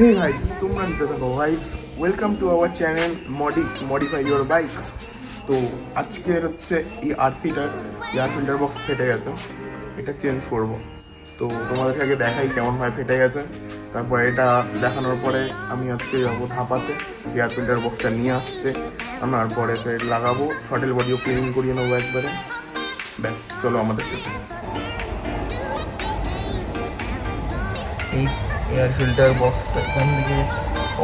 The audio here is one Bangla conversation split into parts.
Hey guys, তোমরা নিতে থাকো vibes. Welcome to our channel modify your bikes. তো আজকের হচ্ছে এই আরসিটার এয়ার ফিল্টার বক্স ফেটে গেছে, এটা চেঞ্জ করব। তো তোমাদেরকে আগে দেখাই কেমন হয় ফেটে গেছে, তারপর এটা দেখানোর পরে আমি আজকে যাবো ধাপাতে এয়ার ফিল্টার বক্সটা নিয়ে আসতে, আনার পরে লাগাবো, শটেল বডিও ক্লিনিং করিয়ে নেবো একবারে। ব্যাস, চলো আমাদের সাথে। এই এয়ার ফিল্টার বক্সটা এখান থেকে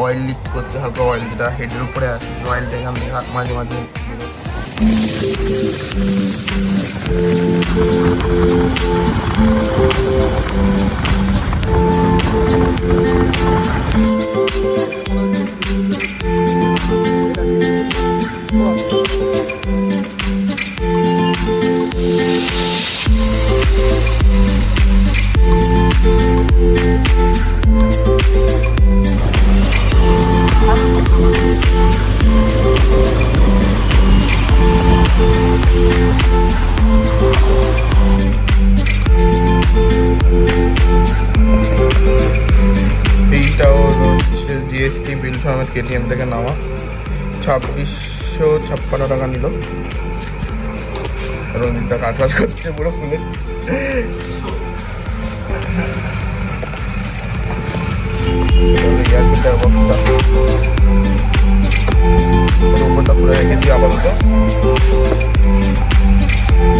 অয়েল লিক করছে, হালকা অয়েল যেটা হেডের উপরে আসে, অয়েলটা এখান থেকে মাঝে মাঝে জিএসটি বিল সমেত কেটিএম থেকে নেওয়া, 2656 টাকা নিল। রঞ্জিতটা কাজ বাজ করছে পুরো ফুলে। উপরটা পুরো রেখেছি আপাতত।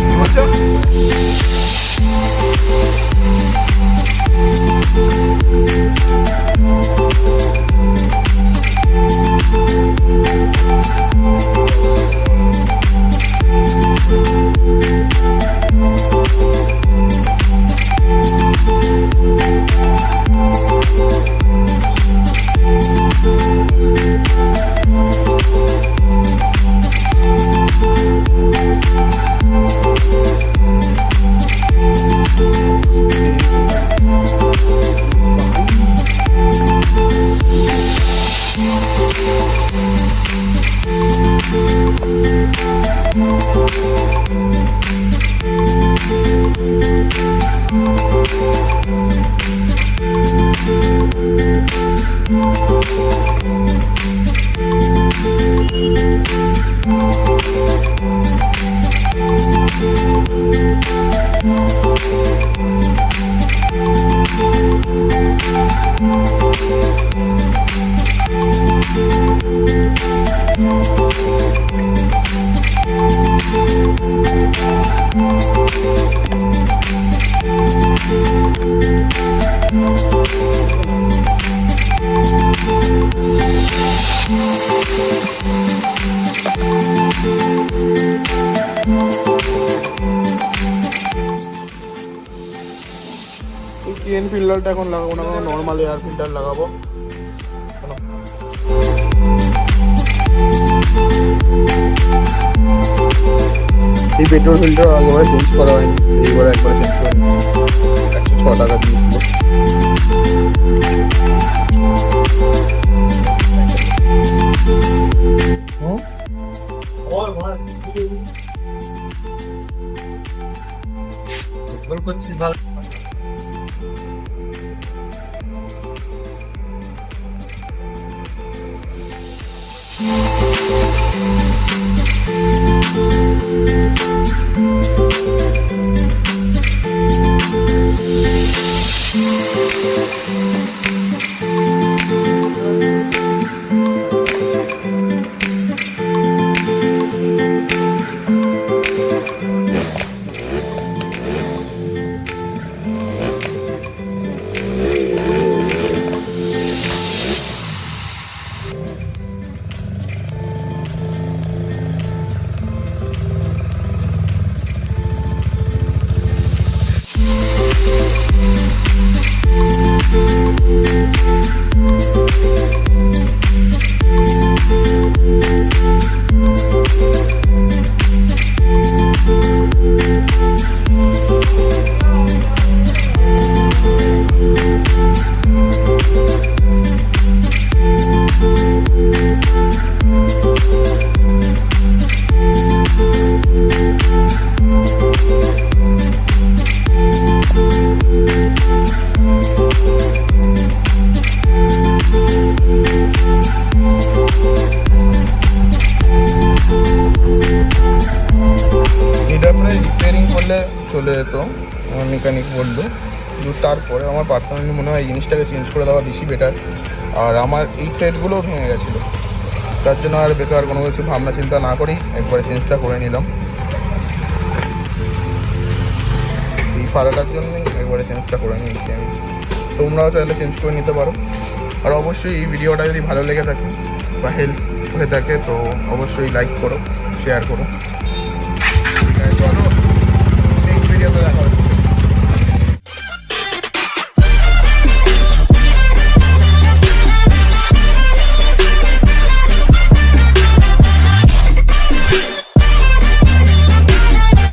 কি বলছো? কেন ফিল্টারটা এখন লাগাবো না, নর্মাল এয়ার ফিল্টার লাগাবো। এই পেট্রোল ফিল্টার আগেবারে চেঞ্জ করা হয়নি, এইবারে একবার চেঞ্জ করে 106 টাকা দিয়েছিল। করছিস ভালো। যেত, আমার মেকানিক বললো। কিন্তু তারপরে আমার পার্সোনালি মনে হয় এই জিনিসটাকে চেঞ্জ করে দেওয়া বেশি বেটার। আর আমার এই থ্রেডগুলোও ভেঙে গেছিলো, তার জন্য আর বেকার কোনো কিছু ভাবনা চিন্তা না করেই একবারে চেঞ্জটা করে নিলাম। এই ফাড়াটার জন্যই একবারে চেঞ্জটা করে নিয়েছি আমি। তোমরাও চাইলে চেঞ্জ করে নিতে পারো। আর অবশ্যই এই ভিডিওটা যদি ভালো লেগে থাকে বা হেল্প হয়ে থাকে তো অবশ্যই লাইক করো, শেয়ার করো।